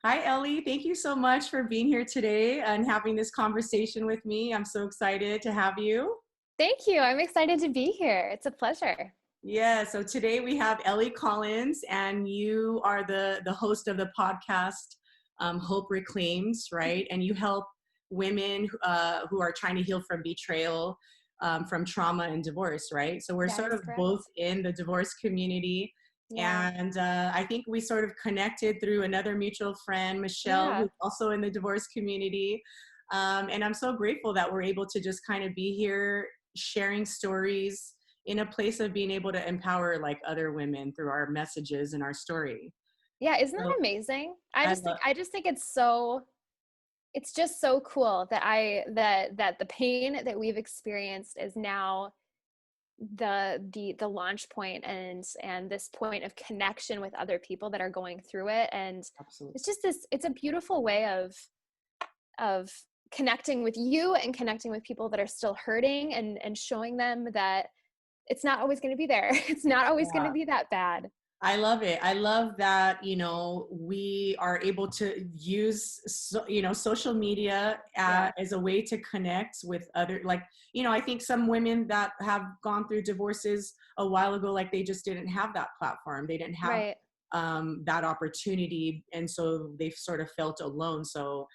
Hi, Ellie. Thank you so much for being here today and having this conversation with me. I'm so excited to have you. Thank you. I'm excited to be here. It's a pleasure. Yeah, so today we have Ellie Collins, and you are the host of the podcast Hope Reclaims, right? And you help women who are trying to heal from betrayal, from trauma and divorce, right? So we're That sort is of both correct. in the divorce community. Yeah. And I think we sort of connected through another mutual friend, Michelle, Yeah. who's also in the divorce community. And I'm so grateful that we're able to just kind of be here sharing stories in a place of being able to empower like other women through our messages and our story. Yeah. Isn't that So amazing? I I just think love, I just think it's just so cool that that the pain that we've experienced is now the launch point and this point of connection with other people that are going through it. And absolutely. it's just it's a beautiful way of connecting with you and connecting with people that are still hurting and showing them that it's not always going to be there. It's not always going to Yeah. be that bad. I love it. I love that, we are able to use, social media Yeah. as a way to connect with other, like, I think some women that have gone through divorces a while ago, like they just didn't have that platform. They didn't have Right. that opportunity. And so they've sort of felt alone. So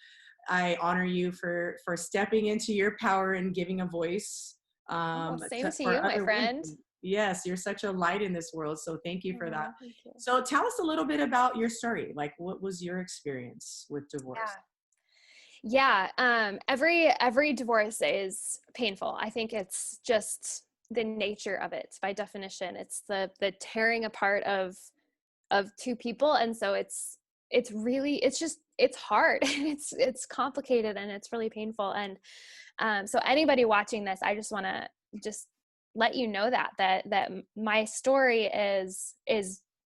I honor you for stepping into your power and giving a voice Oh, same to for you, my other women. friend. Yes, you're such a light in this world. So thank you for that. Oh, thank you. So tell us a little bit about your story. Like, what was your experience with divorce? Yeah. Yeah. Every divorce is painful. I think it's just the nature of it by definition. It's the tearing apart of two people. And so it's really it's hard. It's complicated and it's really painful. And so anybody watching this, I just want to just let you know that my story is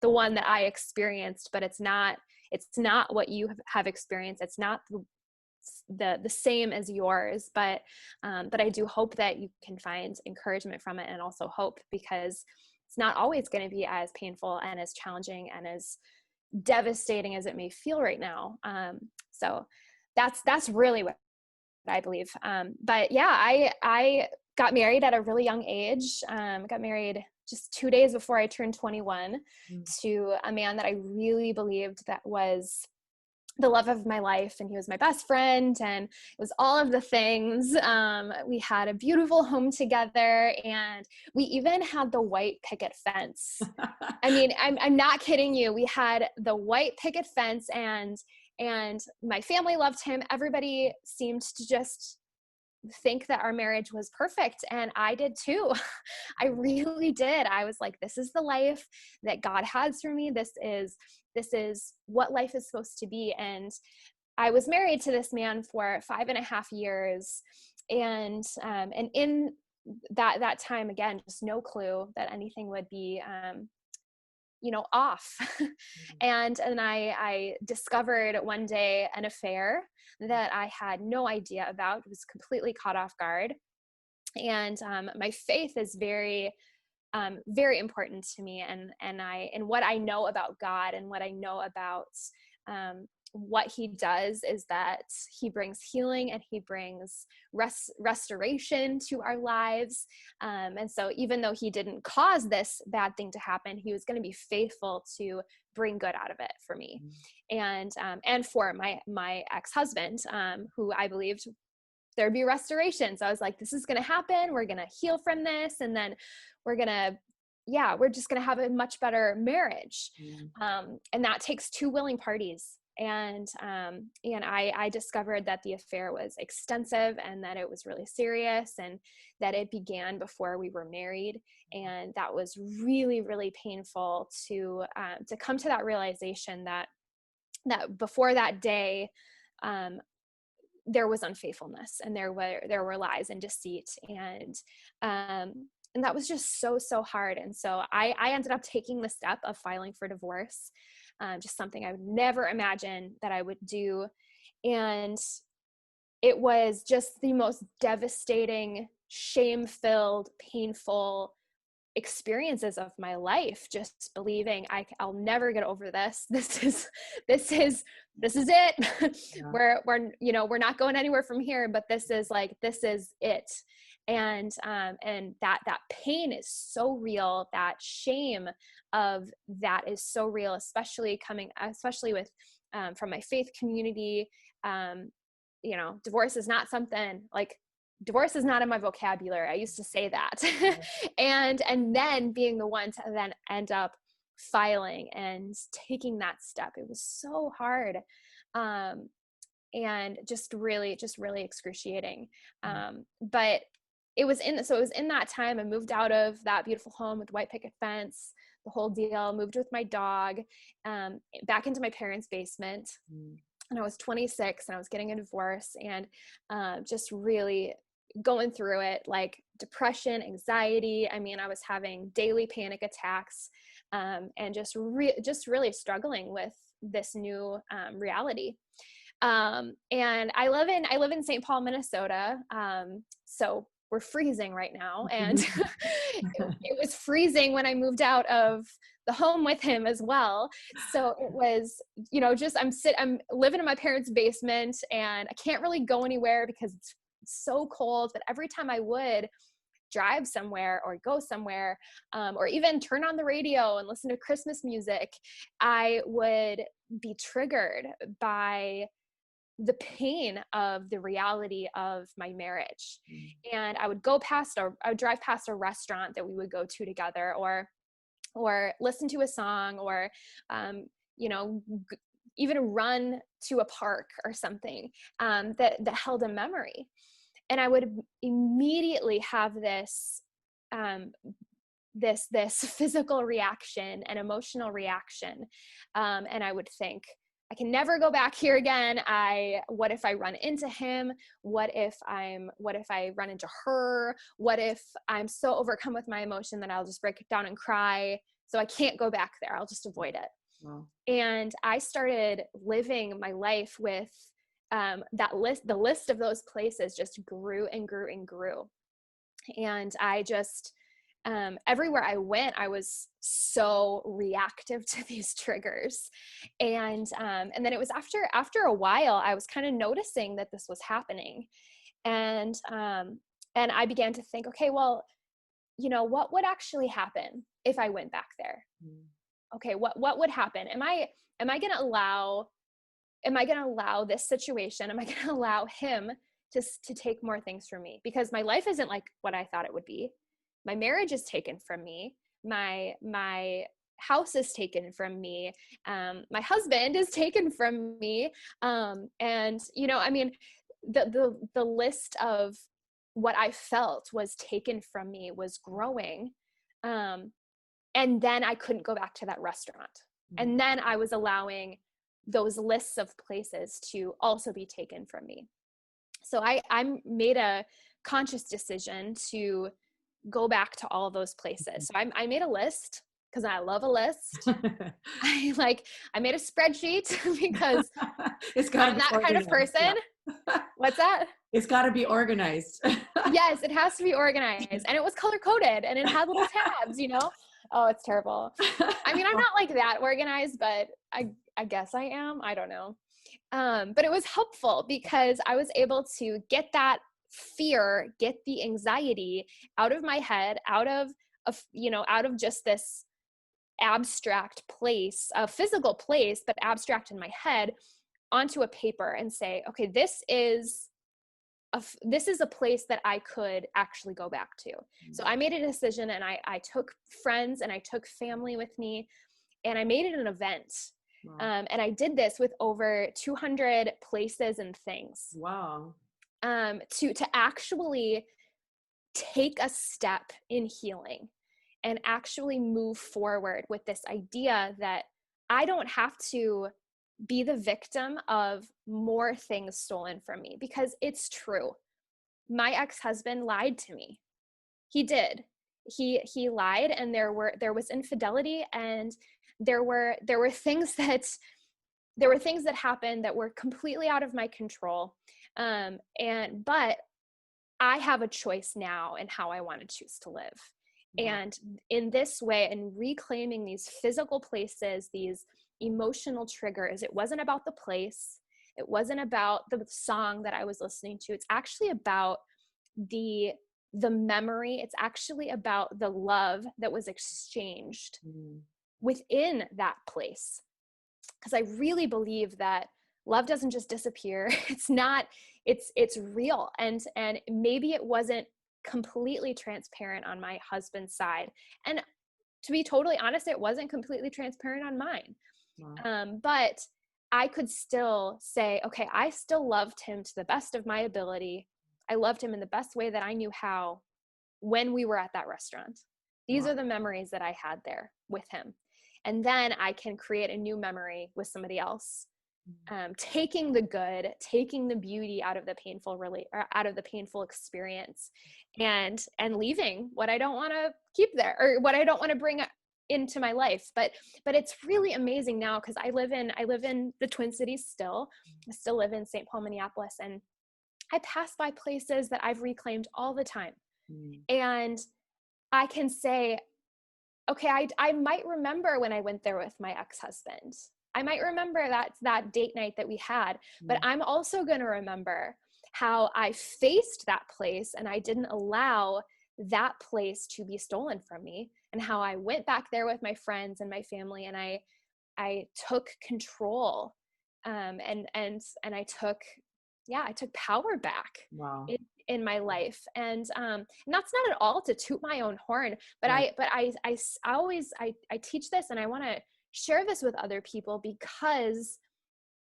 the one that I experienced, but it's not what you have experienced. It's not the same as yours, but I do hope that you can find encouragement from it and also hope, because it's not always going to be as painful and as challenging and as devastating as it may feel right now. So that's really what I believe. But yeah, I got married at a really young age. Got married just 2 days before I turned 21 Mm. to a man that I really believed that was the love of my life, and he was my best friend, and it was all of the things. We had a beautiful home together, and we even had the white picket fence. I mean, I'm not kidding you. We had the white picket fence, and my family loved him. Everybody seemed to just think that our marriage was perfect, and I did too. I really did. I was like, this is the life that God has for me. This is what life is supposed to be. And I was married to this man for 5.5 years, and in that time, again, just no clue that anything would be off. And I discovered one day an affair that I had no idea about. It was completely caught off guard. And my faith is very important to me, and what I know about God and what I know about what he does is that he brings healing and he brings restoration to our lives. And so even though he didn't cause this bad thing to happen, he was going to be faithful to bring good out of it for me, and for my ex-husband, who I believed there'd be restoration. So I was like, this is going to happen. We're going to heal from this. And then we're just going to have a much better marriage. Mm. And that takes two willing parties. And I discovered that the affair was extensive and that it was really serious and that it began before we were married. And that was really, really painful to come to that realization that before that day, there was unfaithfulness and there were lies and deceit, and that was just so hard. And so I ended up taking the step of filing for divorce, just something I would never imagine that I would do. And it was just the most devastating, shame-filled, painful experiences of my life, just believing I'll never get over this. This is it. Yeah. We're not going anywhere from here, but this is it. And that pain is so real. That shame of that is so real, especially with, from my faith community. Divorce is not something like, divorce is not in my vocabulary. I used to say that. and then being the one to then end up filing and taking that step. It was so hard. And just really excruciating. But it was in that time I moved out of that beautiful home with the white picket fence, the whole deal, moved with my dog, back into my parents' basement. And I was 26 and I was getting a divorce, and just really going through it, like depression, anxiety. I mean, I was having daily panic attacks, and just really struggling with this new reality. And I live in St. Paul, Minnesota. So we're freezing right now. And it was freezing when I moved out of the home with him as well. So it was, I'm living in my parents' basement, and I can't really go anywhere because it's so cold. But every time I would drive somewhere or go somewhere, or even turn on the radio and listen to Christmas music, I would be triggered by the pain of the reality of my marriage. And I would drive past a restaurant that we would go to together, or listen to a song, or, even run to a park or something, that held a memory. And I would immediately have this physical reaction and emotional reaction. And I would think, I can never go back here again. What if I run into him? What if I run into her? What if I'm so overcome with my emotion that I'll just break down and cry? So I can't go back there. I'll just avoid it. Wow. And I started living my life with the list of those places just grew and grew and grew. And I just, everywhere I went, I was so reactive to these triggers. And then it was after a while, I was kind of noticing that this was happening. And I began to think, okay, well, what would actually happen if I went back there? Okay, what would happen? Am I going to allow this situation? Am I going to allow him to take more things from me? Because my life isn't like what I thought it would be. My marriage is taken from me. My house is taken from me. My husband is taken from me. And I mean, the list of what I felt was taken from me was growing. And then I couldn't go back to that restaurant. And then I was allowing those lists of places to also be taken from me. So I made a conscious decision to go back to all of those places. So I made a list because I love a list. I made a spreadsheet because I'm that kind of person. Yeah. What's that? It's got to be organized. Yes, it has to be organized. And it was color coded and it had little tabs, Oh, it's terrible. I mean, I'm not like that organized, but I guess I am. I don't know. But it was helpful because I was able to get that fear, get the anxiety out of my head, out of just this abstract place, a physical place, but abstract in my head, onto a paper and say, okay, this is a place that I could actually go back to. So I made a decision, and I took friends and I took family with me, and I made it an event. Wow. And I did this with over 200 places and things. Wow. To actually take a step in healing and actually move forward with this idea that I don't have to be the victim of more things stolen from me, because it's true. My ex-husband lied to me. He did. He lied, and there was infidelity, and there were things that happened that were completely out of my control. But I have a choice now in how I want to choose to live. And in this way, and reclaiming these physical places, these emotional triggers, it wasn't about the place. It wasn't about the song that I was listening to. It's actually about the memory. It's actually about the love that was exchanged within that place. Because I really believe that love doesn't just disappear. It's real. And maybe it wasn't completely transparent on my husband's side. And to be totally honest, it wasn't completely transparent on mine. Wow. But I could still say, okay, I still loved him to the best of my ability. I loved him in the best way that I knew how when we were at that restaurant. These are the memories that I had there with him. And then I can create a new memory with somebody else, taking the good, taking the beauty out of the painful experience, and leaving what I don't want to keep there, or what I don't want to bring into my life. But it's really amazing now, because I live in the Twin Cities still. I still live in St. Paul, Minneapolis, and I pass by places that I've reclaimed all the time. And I can say, okay, I might remember when I went there with my ex-husband. I might remember that date night that we had, but I'm also going to remember how I faced that place and I didn't allow that place to be stolen from me, and how I went back there with my friends and my family, and I took control, and I took power back. Wow. In my life. And that's not at all to toot my own horn, but right. I always teach this, and I want to share this with other people, because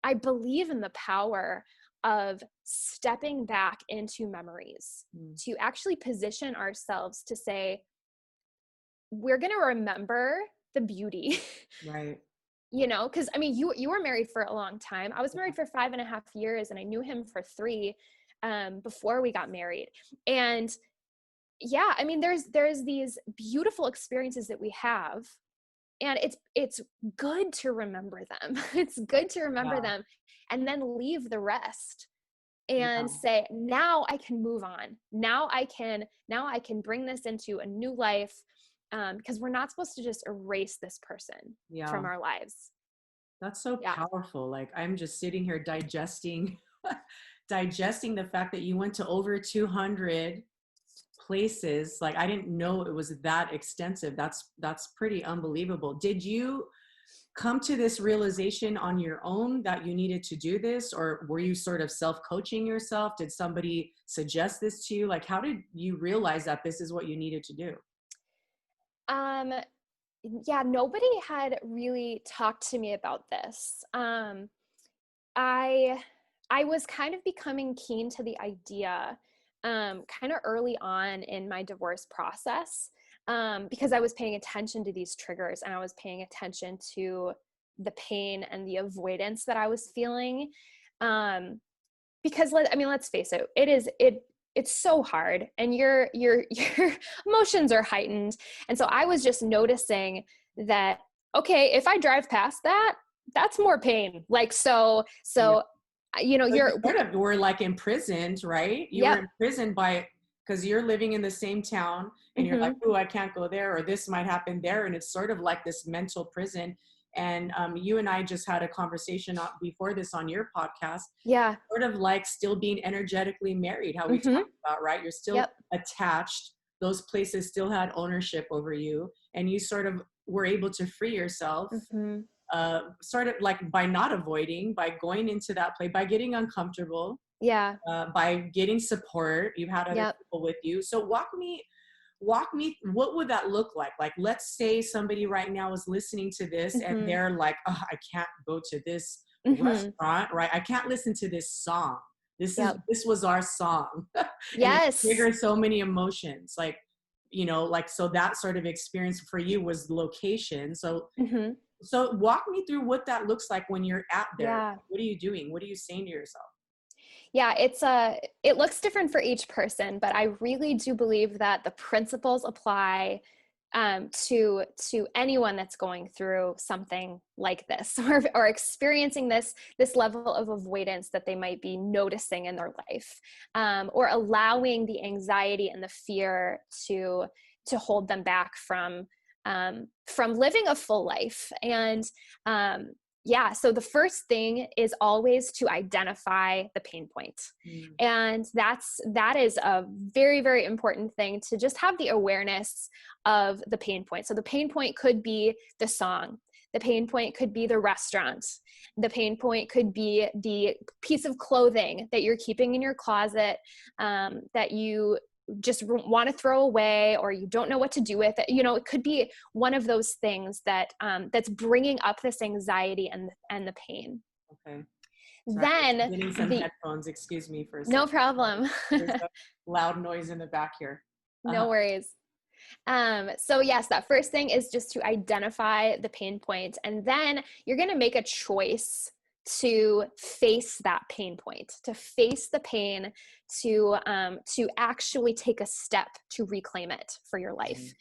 I believe in the power of stepping back into memories, to actually position ourselves to say, we're going to remember the beauty. Right. You know, because I mean, you were married for a long time. I was married for 5.5 years, and I knew him for 3 before we got married. And yeah, I mean, there's these beautiful experiences that we have, and it's good to remember them. It's good to remember them, and then leave the rest and say, now I can move on. Now I can bring this into a new life, because we're not supposed to just erase this person from our lives. That's so powerful. Like, I'm just sitting here digesting the fact that you went to over 200 places. Like, I didn't know it was that extensive. That's pretty unbelievable. Did you come to this realization on your own that you needed to do this, or were you sort of self-coaching yourself? Did somebody suggest this to you? Like, how did you realize that this is what you needed to do? Yeah, nobody had really talked to me about this. I was kind of becoming keen to the idea kind of early on in my divorce process, because I was paying attention to these triggers, and I was paying attention to the pain and the avoidance that I was feeling. Because let's face it, it's so hard, and your emotions are heightened. And so I was just noticing that, okay, if I drive past that, that's more pain. Like, so you know, you sort of were like imprisoned, right? You were imprisoned because you're living in the same town, and you're like, oh, I can't go there, or this might happen there. And it's sort of like this mental prison. And you and I just had a conversation before this on your podcast. Yeah. Sort of like still being energetically married, how we talked about, right? You're still attached. Those places still had ownership over you, and you sort of were able to free yourself, sort of like by not avoiding, by going into that place, by getting uncomfortable. Yeah. By getting support. You had other people with you. So walk me, what would that look like? Like, let's say somebody right now is listening to this and they're like, oh, I can't go to this restaurant, right? I can't listen to this song. This was our song. Yes. It triggered so many emotions. Like, you know, like, so that sort of experience for you was location. So, so walk me through what that looks like when you're out there. Yeah. What are you doing? What are you saying to yourself? Yeah, it looks different for each person, but I really do believe that the principles apply to anyone that's going through something like this, or experiencing this level of avoidance that they might be noticing in their life, or allowing the anxiety and the fear to to hold them back from living a full life. And so the first thing is always to identify the pain point. And that is a very, very important thing, to just have the awareness of the pain point. So the pain point could be the song. The pain point could be the restaurant. The pain point could be the piece of clothing that you're keeping in your closet, that you just want to throw away, or you don't know what to do with it. You know, it could be one of those things that that's bringing up this anxiety and the pain. Okay. Sorry, Then getting some headphones. Excuse me for a second. No problem. There's a loud noise in the back here. No worries. So yes, that first thing is just to identify the pain point, and then you're going to make a choice to face that pain point, to face the pain, to actually take a step to reclaim it for your life,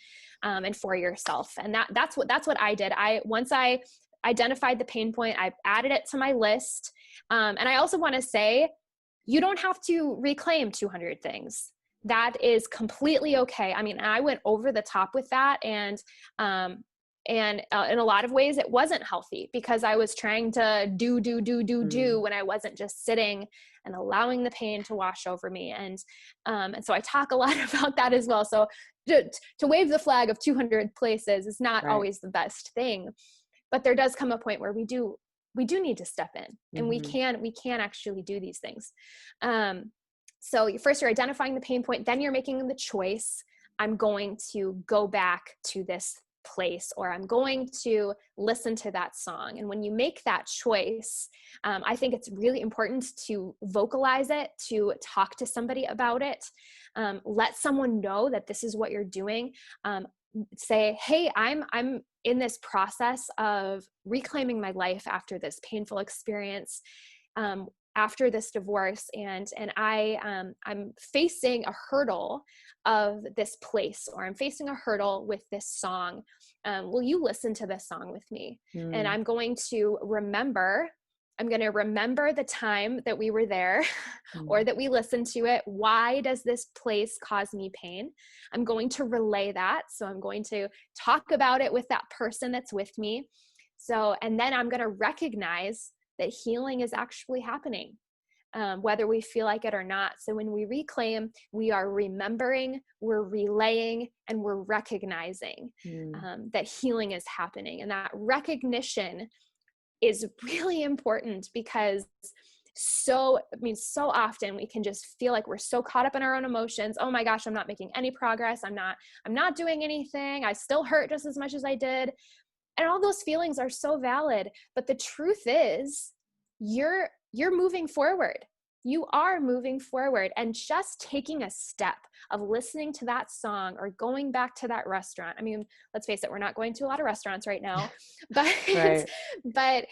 and for yourself. And that's what I did. Once I identified the pain point, I added it to my list. And I also want to say, you don't have to reclaim 200 things. That is completely okay. I mean, I went over the top with that, and in a lot of ways it wasn't healthy, because I was trying to do when I wasn't just sitting and allowing the pain to wash over me. And so I talk a lot about that as well. So to wave the flag of 200 places is not always the best thing, but there does come a point where we do need to step in, and we can actually do these things. So first you're identifying the pain point, then you're making the choice. I'm going to go back to this place, or I'm going to listen to that song. And when you make that choice, I think it's really important to vocalize it, to talk to somebody about it, let someone know that this is what you're doing. Say, hey, I'm in this process of reclaiming my life after this painful experience, after this divorce, and I'm facing a hurdle of this place, or I'm facing a hurdle with this song. Will you listen to this song with me? And I'm going to remember the time that we were there, or that we listened to it. Why does this place cause me pain? I'm going to relay that. So I'm going to talk about it with that person that's with me. So, and then I'm going to recognize that healing is actually happening, whether we feel like it or not. So when we reclaim, we are remembering, we're relaying, and we're recognizing that healing is happening. And that recognition is really important, because so often we can just feel like we're so caught up in our own emotions. Oh my gosh, I'm not making any progress. I'm not doing anything. I still hurt just as much as I did. And all those feelings are so valid. But the truth is, you're moving forward. You are moving forward, and just taking a step of listening to that song, or going back to that restaurant. I mean, let's face it, we're not going to a lot of restaurants right now, but, but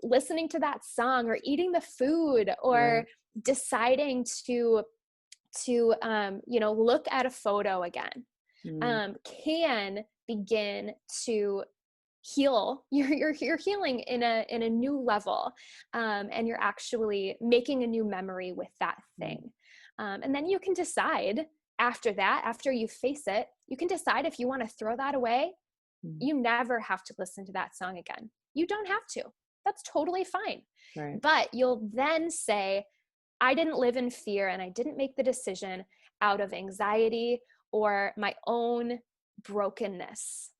listening to that song, or eating the food, or deciding to look at a photo again, can begin to heal. You're healing in a new level, and you're actually making a new memory with that thing. And then you can decide after that, after you face it, you can decide if you want to throw that away. You never have to listen to that song again. You don't have to. That's totally fine. But you'll then say, I didn't live in fear, and I didn't make the decision out of anxiety or my own brokenness.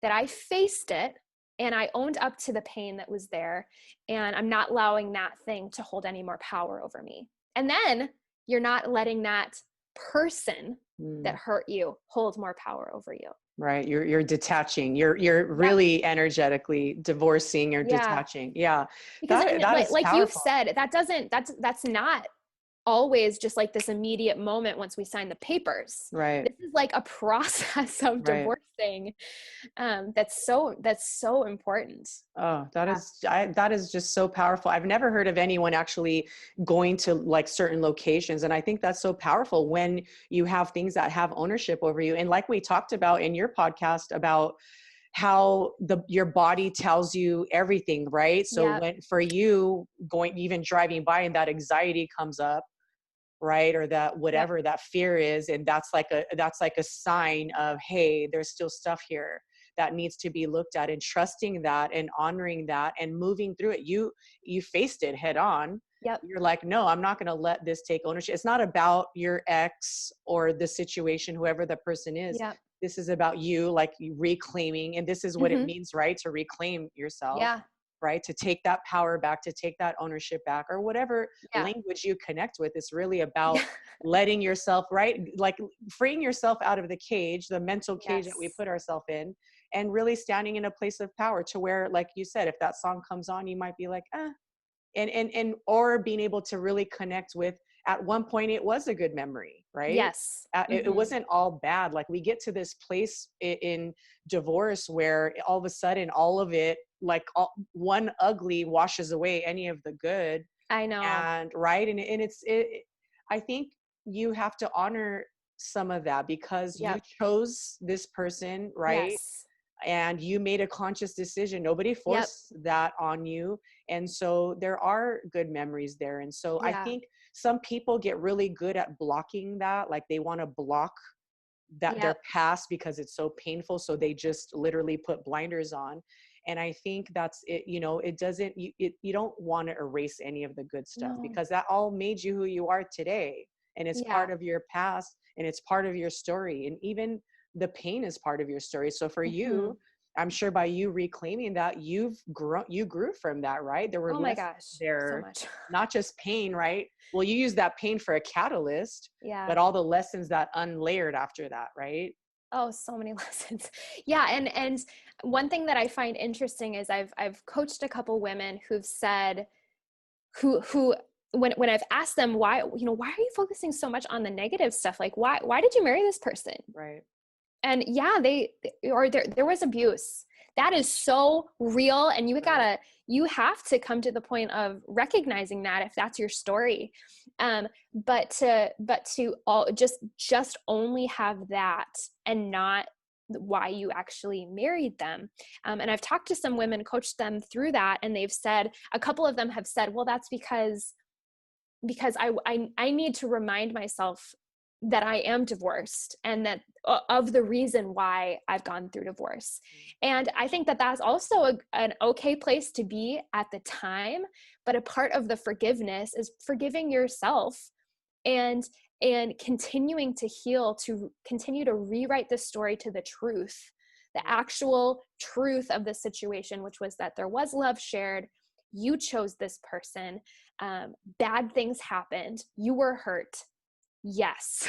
That I faced it, and I owned up to the pain that was there, and I'm not allowing that thing to hold any more power over me. And then you're not letting that person that hurt you hold more power over you. Right. You're detaching. You're really energetically divorcing or detaching. Yeah. Because that is like powerful. You've said, that's not always just like this immediate moment once we sign the papers. Right. This is like a process of divorcing. That's so important. Oh, that is just so powerful. I've never heard of anyone actually going to like certain locations. And I think that's so powerful when you have things that have ownership over you. And like we talked about in your podcast about how your body tells you everything, right? So when for you even driving by and that anxiety comes up, right? Or that Yep. whatever that fear is. And that's like a sign of, hey, there's still stuff here that needs to be looked at, and trusting that and honoring that and moving through it. You faced it head on. Yep. You're like, no, I'm not going to let this take ownership. It's not about your ex or the situation, whoever the person is. Yep. This is about you, like, you reclaiming. And this is what it Hmm. means, right? To reclaim yourself, Yeah. right? To take that power back, to take that ownership back, or whatever Yeah. language you connect with. It's really about Yeah. letting yourself, right? Like freeing yourself out of the cage, the mental cage that we Yes. put ourselves in, and really standing in a place of power to where, like you said, if that song comes on, you might be like, and or being able to really connect with, at one point it was a good memory, right? Yes. It Hmm. wasn't all bad. Like, we get to this place in divorce where all of a sudden all of it, like, one ugly washes away any of the good. I know. And right, and I think you have to honor some of that, because you Yep. chose this person, right? Yes. And you made a conscious decision. Nobody Yep. forced that on you. And so there are good memories there. And so I Yeah. think some people get really good at blocking that. Like, they want to block that, their Yep. past, because it's so painful. So they just literally put blinders on. And I think that's it. It doesn't, you don't want to erase any of the good stuff, No. because that all made you who you are today. And it's Yeah. part of your past, and it's part of your story. And even the pain is part of your story. So for Hmm. you, I'm sure by you reclaiming that, you grew from that, right? There were Oh my lessons gosh. So there, much. not just pain, right? Well, you use that pain for a catalyst, Yeah. but all the lessons that unlayered after that, right? Oh, so many lessons. Yeah, and one thing that I find interesting is I've coached a couple women who've said, who when I've asked them why, why are you focusing so much on the negative stuff? Like, why did you marry this person? Right. And yeah, or there was abuse. That is so real, and Right. you have to come to the point of recognizing that if that's your story. But to all just only have that and not why you actually married them. And I've talked to some women, coached them through that, and they've said, a couple of them have said, well, that's because I need to remind myself that I am divorced, and that of the reason why I've gone through divorce. And I think that that's also an okay place to be at the time, but a part of the forgiveness is forgiving yourself, and continuing to heal, to continue to rewrite the story to the truth, the actual truth of the situation, which was that there was love shared. You chose this person. Bad things happened. You were hurt. Yes.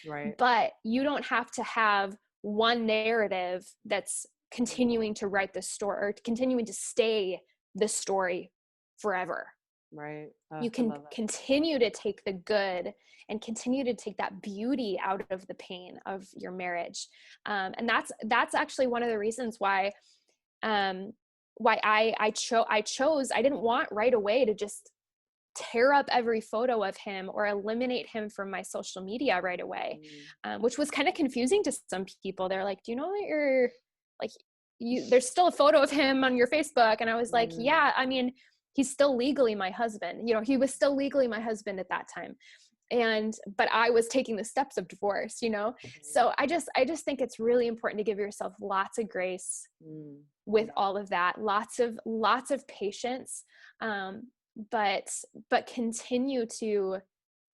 Right. But you don't have to have one narrative that's continuing to write the story, or continuing to stay the story forever. Right. You I can love that. continue to take the good and continue to take that beauty out of the pain of your marriage. And that's actually one of the reasons um, why I didn't want right away to just tear up every photo of him or eliminate him from my social media right away, Mm. which was kind of confusing to some people. They're like, do you know that you're like, there's still a photo of him on your Facebook? And I was like, Mm. yeah, I mean, he's still legally my husband. He was still legally my husband at that time. But I was taking the steps of divorce. Right. So I just think it's really important to give yourself lots of grace Mm. with Yeah. all of that, lots of patience, um, but continue to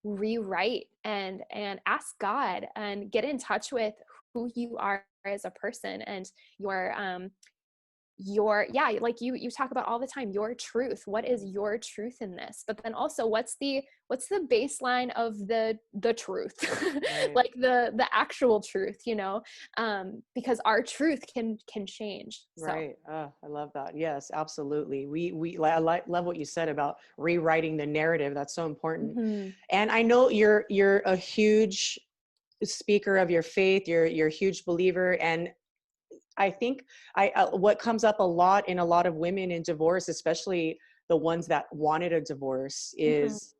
rewrite and ask God and get in touch with who you are as a person, and your yeah, like you talk about all the time, your truth. What is your truth in this? But then also, what's the baseline of the truth? Right. Like the actual truth. Because our truth can change. So Right. I love that. Yes, absolutely. Love what you said about rewriting the narrative. That's so important. mhm. And I know you're a huge speaker of your faith. You're a huge believer. And I think what comes up a lot in a lot of women in divorce, especially the ones that wanted a divorce, Mhm. is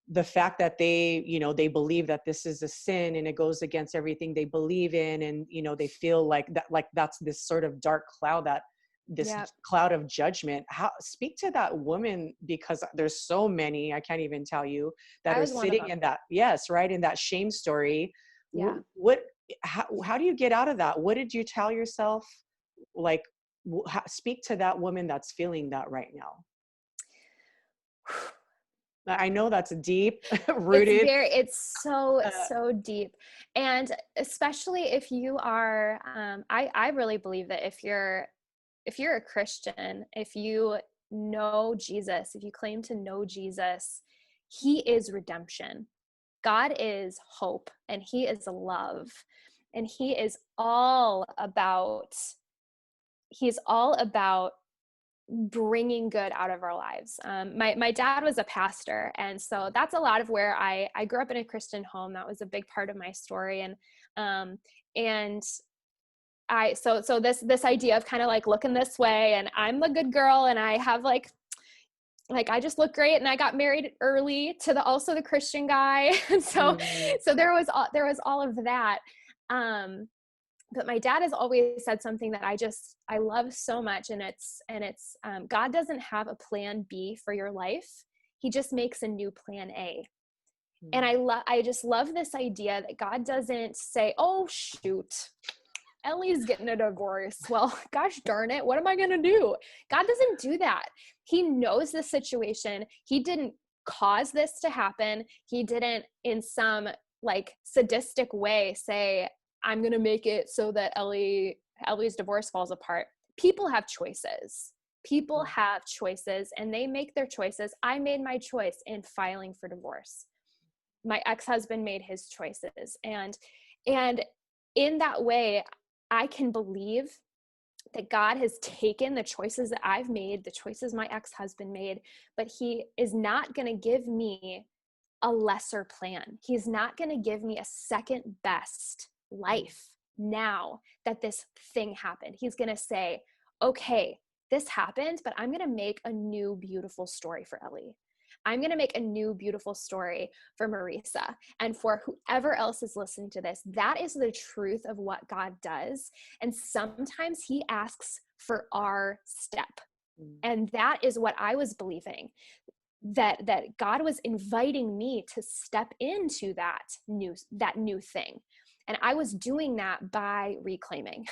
the fact that they believe that this is a sin and it goes against everything they believe in. And they feel like that, like that's this sort of dark cloud that this Yep. cloud of judgment. Speak to that woman, because there's so many, I can't even tell you, that I are was one of sitting them. in that, yes, right, in that shame story. Yeah. How do you get out of that? What did you tell yourself? Like, speak to that woman that's feeling that right now. I know that's deep rooted. It's so, uh, so deep. And especially if you are, I really believe that if you're a Christian, if you know Jesus, if you claim to know Jesus, he is redemption. God is hope, and he is love, and he's all about bringing good out of our lives. My dad was a pastor, and so that's a lot of where I grew up in a Christian home. That was a big part of my story. And so this idea of kind of like looking this way, and I'm the good girl, and I have like I just look great, and I got married early to the Christian guy. And so there was all of that. But my dad has always said something that I love so much. And it's God doesn't have a plan B for your life. He just makes a new plan A. And I just love this idea that God doesn't say, oh, shoot, Ellie's getting a divorce. Well, gosh darn it, what am I going to do? God doesn't do that. He knows the situation. He didn't cause this to happen. He didn't, in some like sadistic way, say, I'm going to make it so that Ellie's divorce falls apart. People have choices. People have choices, and they make their choices. I made my choice in filing for divorce. My ex-husband made his choices. And in that way, I can believe that God has taken the choices that I've made, the choices my ex-husband made, but he is not going to give me a lesser plan. He's not going to give me a second best life now that this thing happened. He's going to say, okay, this happened, but I'm going to make a new beautiful story for Ellie. I'm going to make a new beautiful story for Marisa, and for whoever else is listening to this. That is the truth of what God does. And sometimes he asks for our step. And that is what I was believing, that God was inviting me to step into that new thing. And I was doing that by reclaiming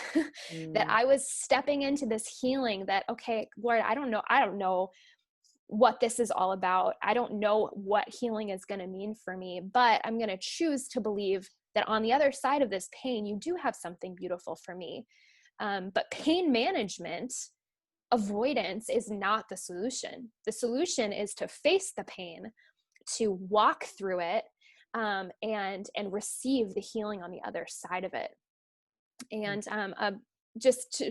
that I was stepping into this healing, that, okay, Lord, I don't know what this is all about. I don't know what healing is going to mean for me, but I'm going to choose to believe that on the other side of this pain, you do have something beautiful for me. But pain management, avoidance, is not the solution. The solution is to face the pain, to walk through it, and receive the healing on the other side of it. And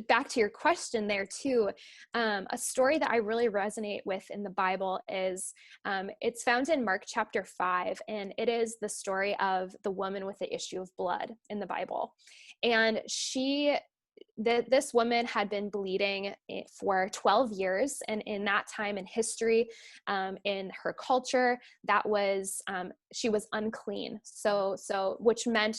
back to your question there too, a story that I really resonate with in the Bible is, it's found in Mark chapter 5, and it is the story of the woman with the issue of blood in the Bible. And this woman had been bleeding for 12 years. And in that time in history, in her culture, that was, she was unclean. So which meant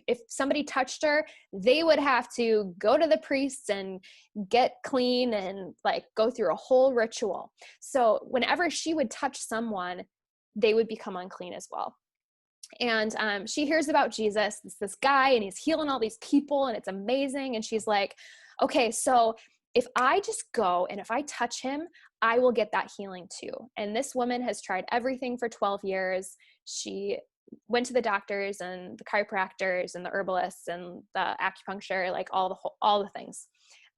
if somebody touched her, they would have to go to the priests and get clean and like go through a whole ritual. So whenever she would touch someone, they would become unclean as well. And she hears about Jesus, this guy, and he's healing all these people, and it's amazing. And she's like, okay, so if I just go and if I touch him, I will get that healing too. And this woman has tried everything for 12 years. She went to the doctors and the chiropractors and the herbalists and the acupuncture, like all the things.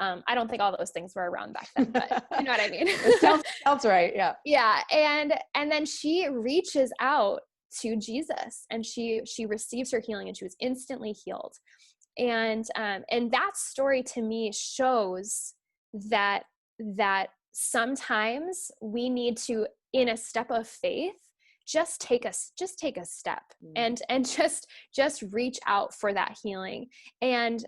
I don't think all those things were around back then, but you know what I mean? It sounds right. Yeah. Yeah. And then she reaches out to Jesus, and she receives her healing, and she was instantly healed. And that story to me shows that sometimes we need to, in a step of faith, just take a step and just reach out for that healing. And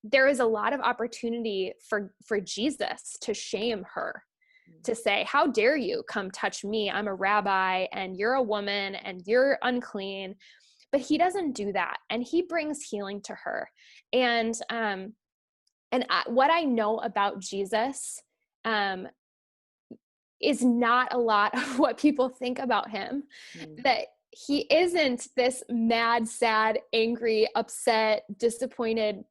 there is a lot of opportunity for Jesus to shame her, to say, how dare you come touch me? I'm a rabbi, and you're a woman, and you're unclean. But he doesn't do that. And he brings healing to her. And And what I know about Jesus is not a lot of what people think about him. That he isn't this mad, sad, angry, upset, disappointed,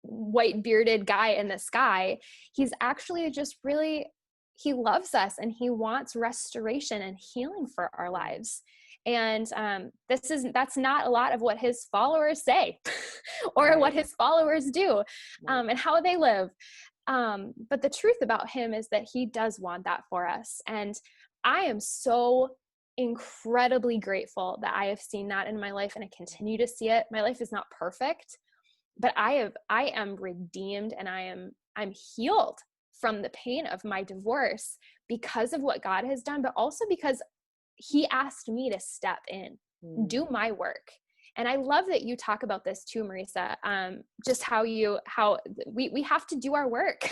white bearded guy in the sky. He's actually just really, he loves us and he wants restoration and healing for our lives. And that's not a lot of what his followers say or what his followers do and how they live. But the truth about him is that he does want that for us. And I am so incredibly grateful that I have seen that in my life and I continue to see it. My life is not perfect, but I am redeemed and I'm healed from the pain of my divorce because of what God has done, but also because he asked me to step in, do my work. And I love that you talk about this too, Marisa. Just how we have to do our work.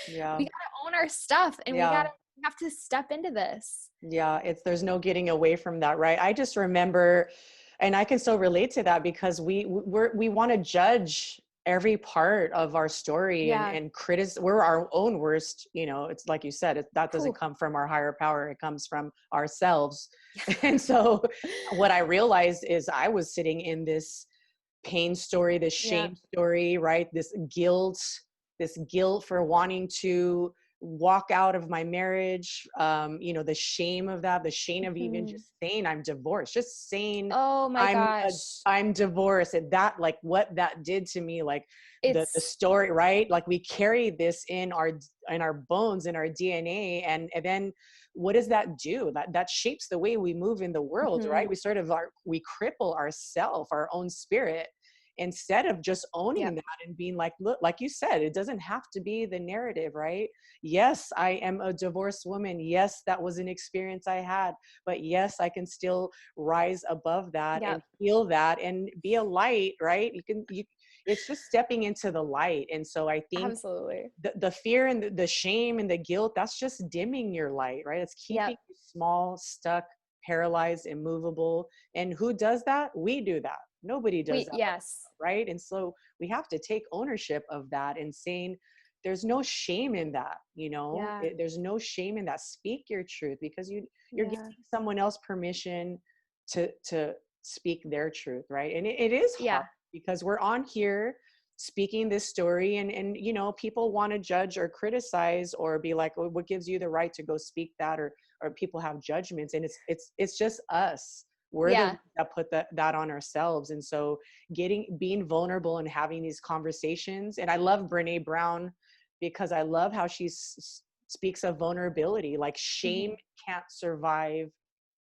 Yeah. We got to own our stuff and we have to step into this. Yeah. There's no getting away from that. Right. I just remember, and I can still relate to that because we want to judge every part of our story and we're our own worst, it's like you said, that doesn't come from our higher power. It comes from ourselves. And so what I realized is I was sitting in this pain story, this shame story, right? This guilt for wanting to walk out of my marriage, the shame of that, the shame of even just saying I'm divorced, just saying, oh my gosh, I'm divorced. And that, like, what that did to me, like the story, right? Like we carry this in our bones, in our DNA. And then what does that do? That shapes the way we move in the world, right? We cripple ourselves, our own spirit, instead of just owning that and being like, look, like you said, it doesn't have to be the narrative, right? Yes, I am a divorced woman. Yes, that was an experience I had, but yes, I can still rise above that and heal that and be a light, right? It's just stepping into the light. And so I think absolutely the fear and the shame and the guilt, that's just dimming your light, right? It's keeping you small, stuck, paralyzed, immovable. And who does that? We do that. Nobody does that. Yes. Right. And so we have to take ownership of that and saying, there's no shame in that, there's no shame in that. Speak your truth, because you're giving someone else permission to speak their truth. Right. And it is hard because we're on here speaking this story and people want to judge or criticize or be like, oh, what gives you the right to go speak that? Or people have judgments, and it's just us. We're the ones that put that on ourselves. And so being vulnerable and having these conversations. And I love Brene Brown because I love how she speaks of vulnerability. Like shame can't survive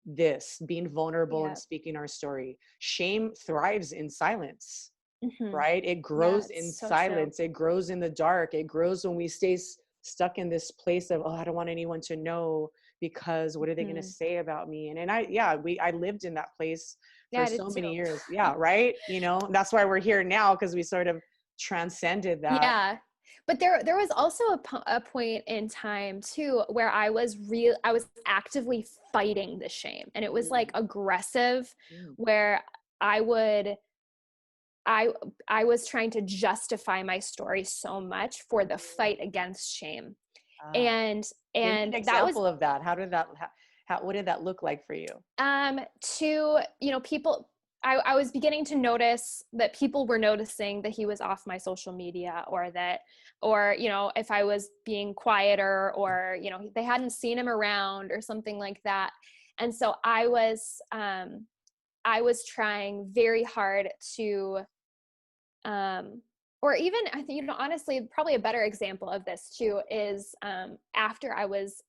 this, being vulnerable and speaking our story. Shame thrives in silence, right? It grows in silence. It grows in the dark. It grows when we stay stuck in this place of, oh, I don't want anyone to know, because what are they going to say about me? And I lived in that place for so many years. Yeah. Right. That's why we're here now, because we sort of transcended that. Yeah. But there was also a point in time too, where I was actively fighting the shame, and it was like aggressive, where I was trying to justify my story so much for the fight against shame. And give me an example of that. What did that look like for you? People, I was beginning to notice that people were noticing that he was off my social media, or if I was being quieter, or, they hadn't seen him around or something like that. And so I was trying very hard to, or even, I think, honestly, probably a better example of this too is, after I was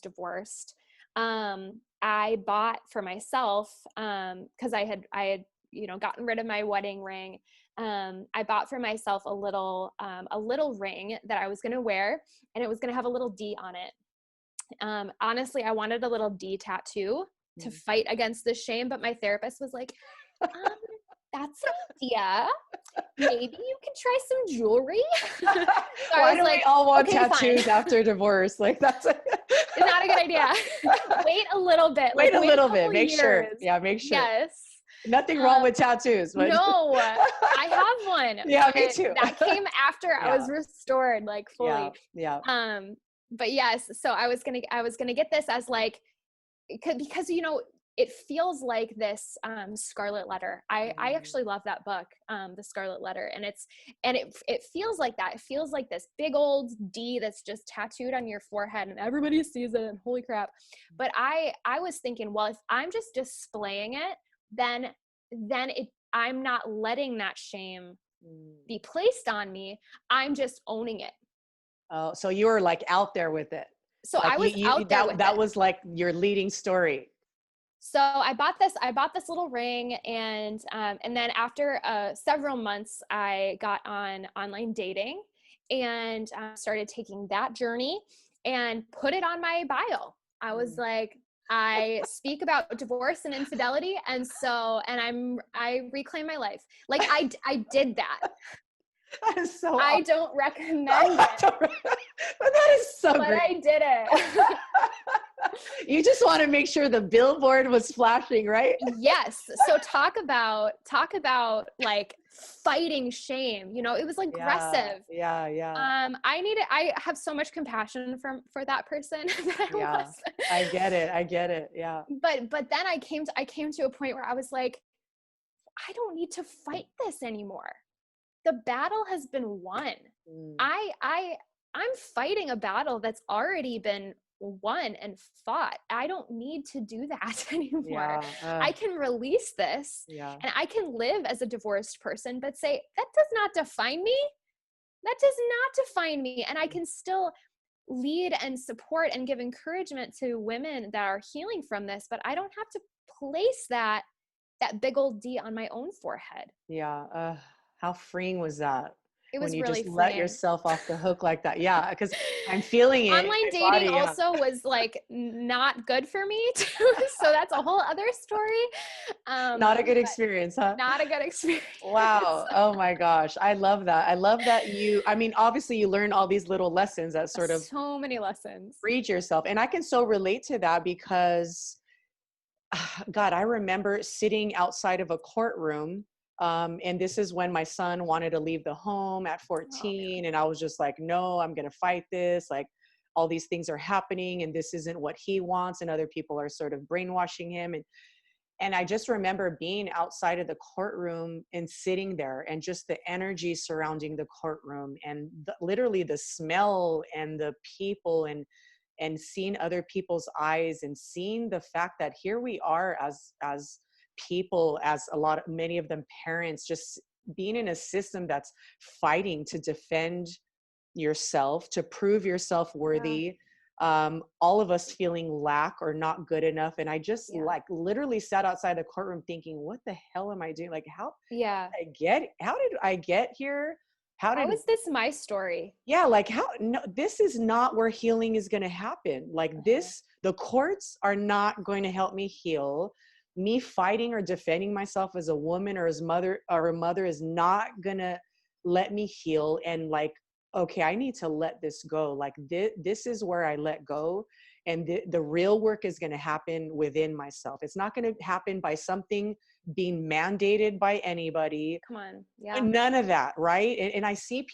divorced, I bought for myself, cause I had, gotten rid of my wedding ring. I bought for myself a little ring that I was going to wear, and it was going to have a little D on it. Honestly, I wanted a little D tattoo to fight against the shame, but my therapist was like, that's an idea. Maybe you can try some jewelry. So why do we all want tattoos after divorce? Like that's it's not a good idea. Wait a little bit. Wait a little bit. Make sure. Yeah, make sure. Yes. Nothing wrong with tattoos. But no, I have one. Yeah, me too. That came after I was restored, like fully. Yeah. But yes, so I was gonna get this as like, because it feels like this Scarlet Letter. I actually love that book, the Scarlet Letter, and it feels like that. It feels like this big old D that's just tattooed on your forehead and everybody sees it and holy crap. But I was thinking, well, if I'm just displaying it, then I'm not letting that shame be placed on me. I'm just owning it. Oh, so you were like out there with it. So like I was out there with that it. was like your leading story. So I bought this little ring, and then after several months, I got on online dating and started taking that journey and put it on my bio. I was like, I speak about divorce and infidelity, and I reclaim my life. Like I did that. That is so I awesome. don't recommend it. But that is so but great. I did it. You just want to make sure the billboard was flashing, right? Yes. So talk about like fighting shame. It was aggressive. Yeah. I have so much compassion for that person that I get it. Yeah. But then I came to a point where I was like, I don't need to fight this anymore. The battle has been won. I'm fighting a battle that's already been won and fought. I don't need to do that anymore. I can release this and I can live as a divorced person, but say, that does not define me. That does not define me. And I can still lead and support and give encouragement to women that are healing from this, but I don't have to place that big old D on my own forehead. Yeah. How freeing was that? It was when you really just freeing. Let yourself off the hook like that. Yeah, because I'm feeling it. Online dating also was like not good for me too. So that's a whole other story. Not a good experience, huh? Not a good experience. Wow. Oh my gosh. I love that. I love that obviously you learn all these little lessons that sort of so many lessons. Freed yourself. And I can so relate to that because God, I remember sitting outside of a courtroom. And this is when my son wanted to leave the home at 14. And I was just like, no, I'm going to fight this. Like all these things are happening and this isn't what he wants. And other people are sort of brainwashing him. And I just remember being outside of the courtroom and sitting there and just the energy surrounding the courtroom and literally the smell and the people and seeing other people's eyes and seeing the fact that here we are as people, as many of them parents, just being in a system that's fighting to defend yourself, to prove yourself worthy. All of us feeling lack or not good enough. And I just like literally sat outside the courtroom thinking, what the hell am I doing? Like, how did I get here? How is this my story? Yeah. Like no, this is not where healing is going to happen. Like the courts are not going to help me heal. Me fighting or defending myself as a woman or as a mother is not going to let me heal. And like, okay, I need to let this go. Like this is where I let go. And the real work is going to happen within myself. It's not going to happen by something being mandated by anybody. Come on. Yeah. None of that. Right. And I see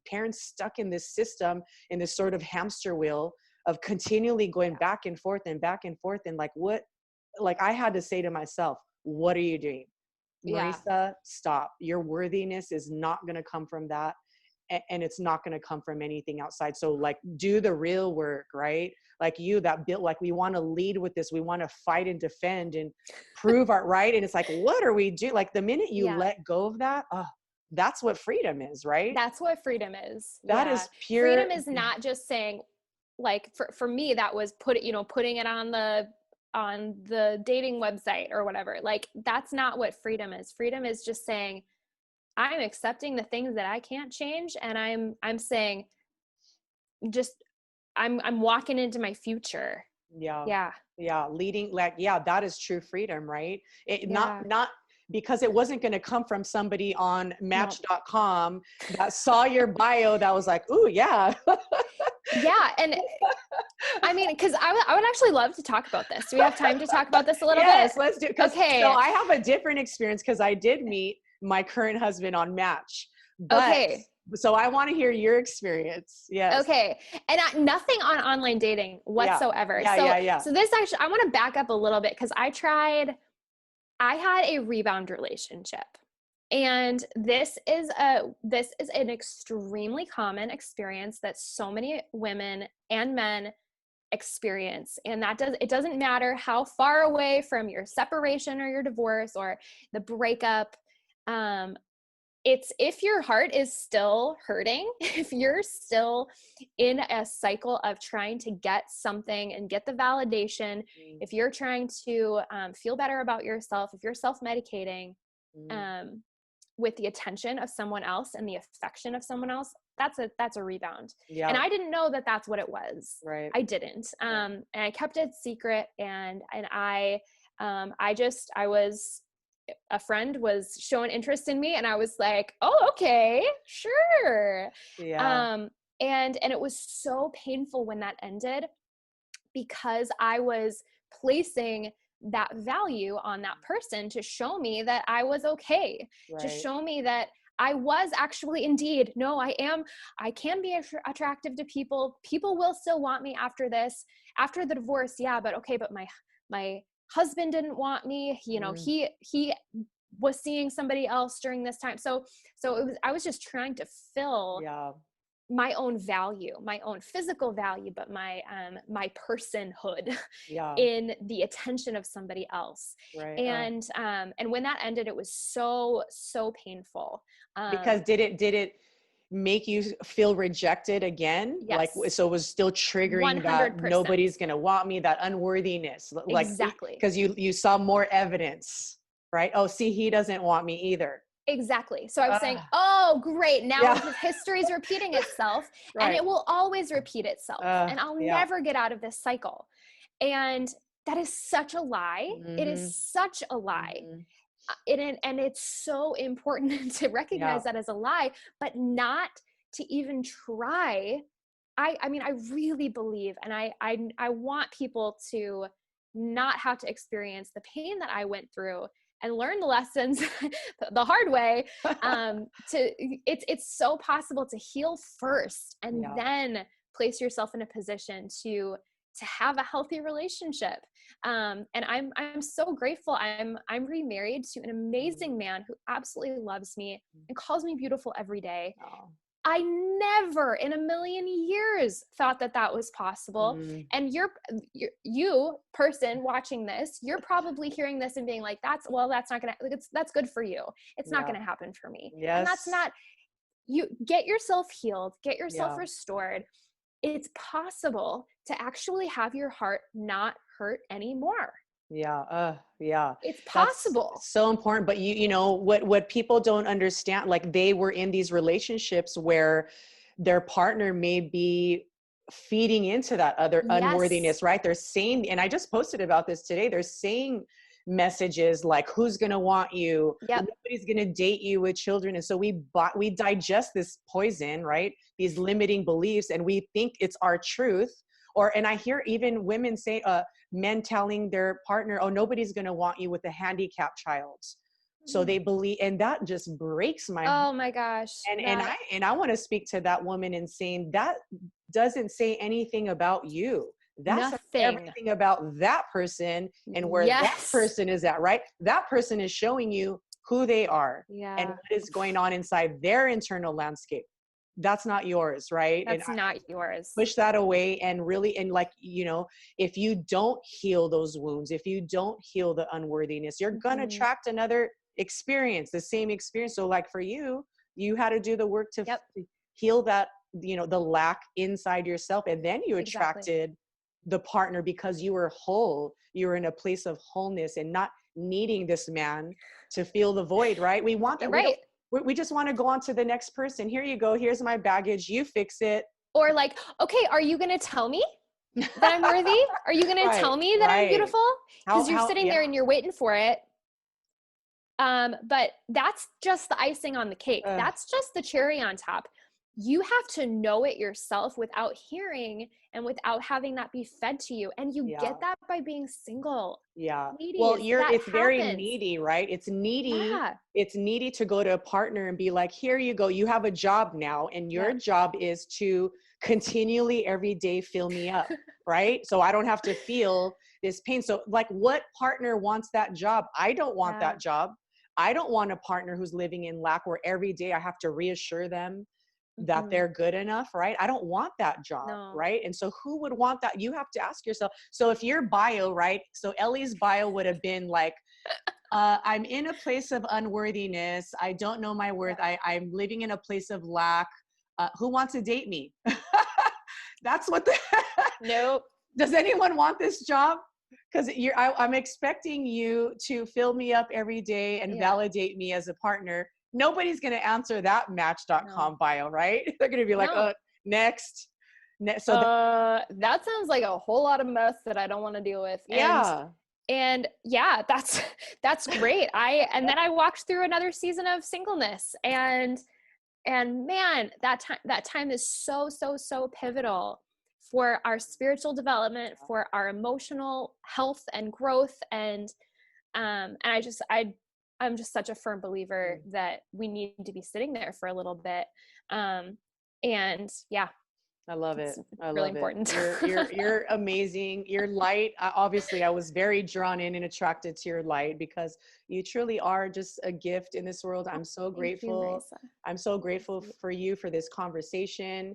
parents stuck in this system, in this sort of hamster wheel of continually going back and forth. And like, what, like I had to say to myself, what are you doing? Marisa, stop. Your worthiness is not going to come from that. And it's not going to come from anything outside. So like, do the real work, right? Like like we want to lead with this. We want to fight and defend and prove our right. And it's like, what are we doing? Like the minute you let go of that, that's what freedom is, right? That's what freedom is. That is pure. Freedom is not just saying, like, for me, that was putting it on the dating website or whatever. Like, that's not what freedom is. Freedom is just saying, I'm accepting the things that I can't change. And I'm saying, I'm walking into my future. Yeah. Leading, like, that is true freedom, right? Not because it wasn't going to come from somebody on match.com that saw your bio that was like, ooh, yeah. Yeah. And I mean, because I would actually love to talk about this. Do we have time to talk about this a little bit? Yes, let's do it. Okay. So I have a different experience because I did meet my current husband on Match. But Okay. so I want to hear your experience. Yes. Okay. And nothing on online dating whatsoever. So this actually, I want to back up a little bit because I had a rebound relationship. And this is an extremely common experience that so many women and men experience. And it doesn't matter how far away from your separation or your divorce or the breakup, it's if your heart is still hurting, if you're still in a cycle of trying to get something and get the validation, if you're trying to feel better about yourself, if you're self-medicating with the attention of someone else and the affection of someone else, that's a rebound. Yeah. And I didn't know that that's what it was. Right. I didn't. And I kept it secret. And a friend was showing interest in me and I was like, oh, okay, sure. Yeah. And it was so painful when that ended because I was placing that value on that person to show me that I was okay, to show me that I was actually indeed, no, I can be attractive to people. People will still want me after this, after the divorce. Yeah, but okay, but my husband didn't want me, he was seeing somebody else during this time. So I was just trying to fill my own value, my own physical value, but my personhood in the attention of somebody else. Right. And when that ended, it was so painful. Because did it make you feel rejected again? Yes. Like, so it was still triggering 100%. That nobody's going to want me, that unworthiness. Like, exactly. Because you saw more evidence, right? Oh, see, he doesn't want me either. Exactly. So I was saying, oh, great. Now history is repeating itself and it will always repeat itself. And I'll never get out of this cycle. And that is such a lie. Mm-hmm. It is such a lie. Mm-hmm. And it's so important to recognize that as a lie, but not to even try. I mean, I really believe, and I want people to not have to experience the pain that I went through and learn the lessons the hard way. It's so possible to heal first and then place yourself in a position to have a healthy relationship. And I'm so grateful. I'm remarried to an amazing man who absolutely loves me and calls me beautiful every day. Oh. I never in a million years thought that was possible. And you person watching this, you're probably hearing this and being like, that's not going to, that's good for you. It's not going to happen for me. Yes. And that's not, you get yourself healed, get yourself restored. It's possible to actually have your heart not hurt anymore. Yeah. It's possible. That's so important. But you know, what people don't understand, like they were in these relationships where their partner may be feeding into that other unworthiness, right? They're saying, and I just posted about this today, they're saying messages like, who's going to want you? Yep. Nobody's going to date you with children. And so we digest this poison, right? These limiting beliefs, and we think it's our truth. And I hear even women say, men telling their partner, oh, nobody's going to want you with a handicapped child. So they believe, and that just breaks my heart. Oh my gosh. And I want to speak to that woman and saying that doesn't say anything about you. That's everything about that person and where that person is at, right? That person is showing you who they are and what is going on inside their internal landscape. That's not yours, right? That's not yours. Push that away and really, and like, you know, if you don't heal those wounds, if you don't heal the unworthiness, you're going to attract another experience, the same experience. So like for you, you had to do the work to heal that, you know, the lack inside yourself. And then you attracted the partner because you were whole. You were in a place of wholeness and not needing this man to fill the void, right? We want that. Right. We just want to go on to the next person. Here you go. Here's my baggage. You fix it. Or like, okay, are you going to tell me that I'm worthy? Are you going to tell me that I'm beautiful? Because you're sitting there and you're waiting for it. But that's just the icing on the cake. That's just the cherry on top. you have to know it yourself without hearing and without having that be fed to you. And you Yeah. get that by being single. Yeah. Ladies, Well, that it's very happens. needy, right? It's needy. Yeah. It's needy to go to a partner and be like, here you go. You have a job now, and your job is to continually every day fill me up, right? So I don't have to feel this pain. So like, what partner wants that job? I don't want that job. I don't want a partner who's living in lack where every day I have to reassure them that they're good enough, right? I don't want that job, right? And so who would want that? You have to ask yourself. So if your bio, right? So Ellie's bio would have been like, I'm in a place of unworthiness. I don't know my worth. I'm living in a place of lack. Who wants to date me? That's what Nope. Does anyone want this job? Because I'm expecting you to fill me up every day and validate me as a partner. Nobody's going to answer that Match.com bio, right? They're going to be like, oh, next. So that sounds like a whole lot of mess that I don't want to deal with. And yeah, that's great. And then I walked through another season of singleness, and man, that time is so pivotal for our spiritual development, for our emotional health and growth. And I'm just such a firm believer that we need to be sitting there for a little bit. And yeah, I love it. I really love important. it. You're amazing. Your light, obviously I was very drawn in and attracted to your light because you truly are just a gift in this world. I'm so grateful. I'm so grateful for you, for this conversation.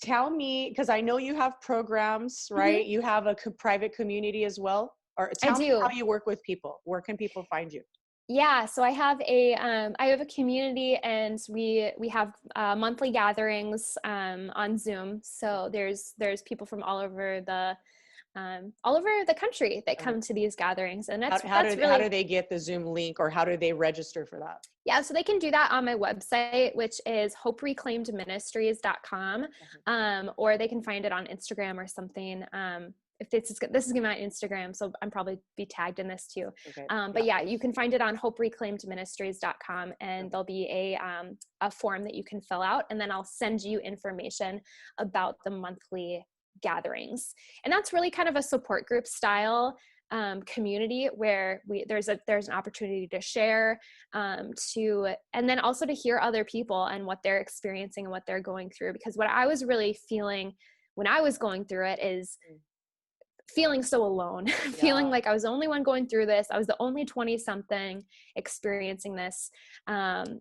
Tell me, because I know you have programs, right? You have a private community as well. Or tell me how you work with people. Where can people find you? Yeah, so I have a community, and we have monthly gatherings on Zoom. So there's people from all over the country that come to these gatherings, and how do they get the Zoom link, or how do they register for that? Yeah, so they can do that on my website, which is hopereclaimedministries.com, or they can find it on Instagram or something. If this is going to be my Instagram, so I'm probably be tagged in this too. Okay. But yeah, you can find it on hopereclaimedministries.com, and there'll be a form that you can fill out, and then I'll send you information about the monthly gatherings. And that's really kind of a support group style community where there's an opportunity to share, and then also to hear other people and what they're experiencing and what they're going through. Because what I was really feeling when I was going through it is feeling so alone, feeling like I was the only one going through this. I was the only 20 something experiencing this. I'm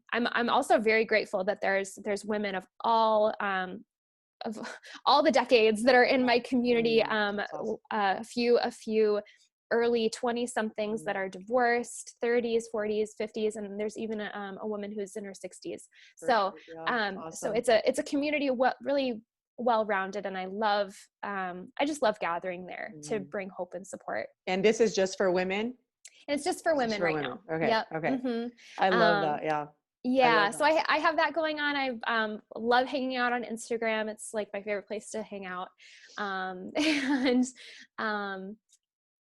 also very grateful that there's women of all the decades that are in my community. Awesome. A few early 20 somethings that are divorced, 30s, 40s, 50s, and there's even a woman who's in her 60s. So, awesome. So it's a community really well-rounded, and I just love gathering there to bring hope and support. And this is just for women? And it's just for women right now. Okay. Yep. Okay. I love that. Yeah. Yeah. So I have that going on. I love hanging out on Instagram. It's like my favorite place to hang out.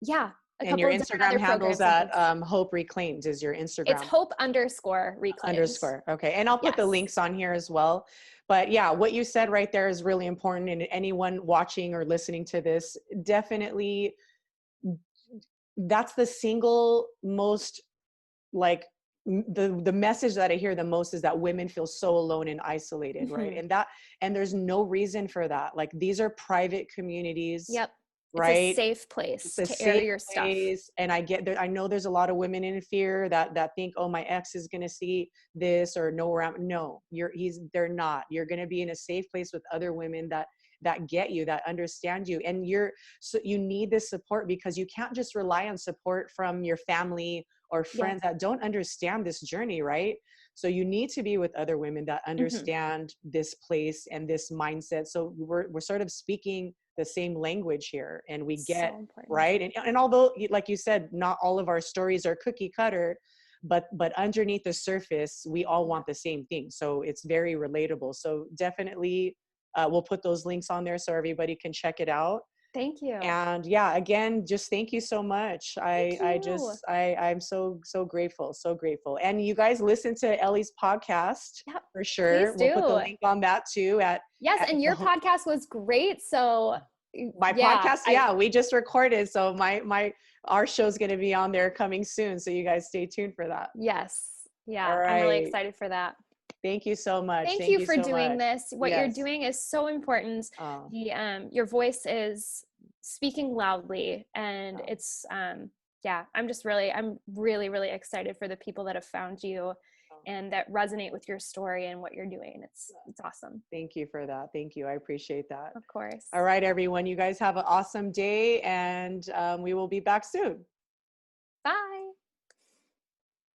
Yeah. And your Instagram handles at Hope Reclaimed is your Instagram. It's Hope_Reclaimed. Okay. And I'll put the links on here as well. But yeah, what you said right there is really important. And anyone watching or listening to this, definitely, that's the single most, like, the message that I hear the most is that women feel so alone and isolated, right? And there's no reason for that. Like, these are private communities. Yep. Right? It's a safe place to air your stuff. And I know there's a lot of women in fear that think, oh, my ex is going to see this or know where I'm. No, they're not. You're going to be in a safe place with other women that get you, that understand you. And you need this support, because you can't just rely on support from your family or friends that don't understand this journey, right? So you need to be with other women that understand this place and this mindset. So we're sort of speaking the same language here, and we get right. And although, like you said, not all of our stories are cookie cutter, but underneath the surface, we all want the same thing. So it's very relatable. So definitely, we'll put those links on there so everybody can check it out. Thank you. And yeah, again, just thank you so much. I'm so grateful, so grateful. And you guys listen to Ellie's podcast for sure. We'll put the link on that too Yes, and your podcast was great. So my podcast, we just recorded. So our show's going to be on there coming soon. So you guys stay tuned for that. Yes. Yeah. All right. I'm really excited for that. Thank you so much. Thank you for doing this. What you're doing is so important. Oh. Your voice is speaking loudly, and it's I'm really, really excited for the people that have found you and that resonate with your story and what you're doing. It's awesome. Thank you for that. Thank you. I appreciate that. Of course. All right, everyone. You guys have an awesome day, and we will be back soon. Bye.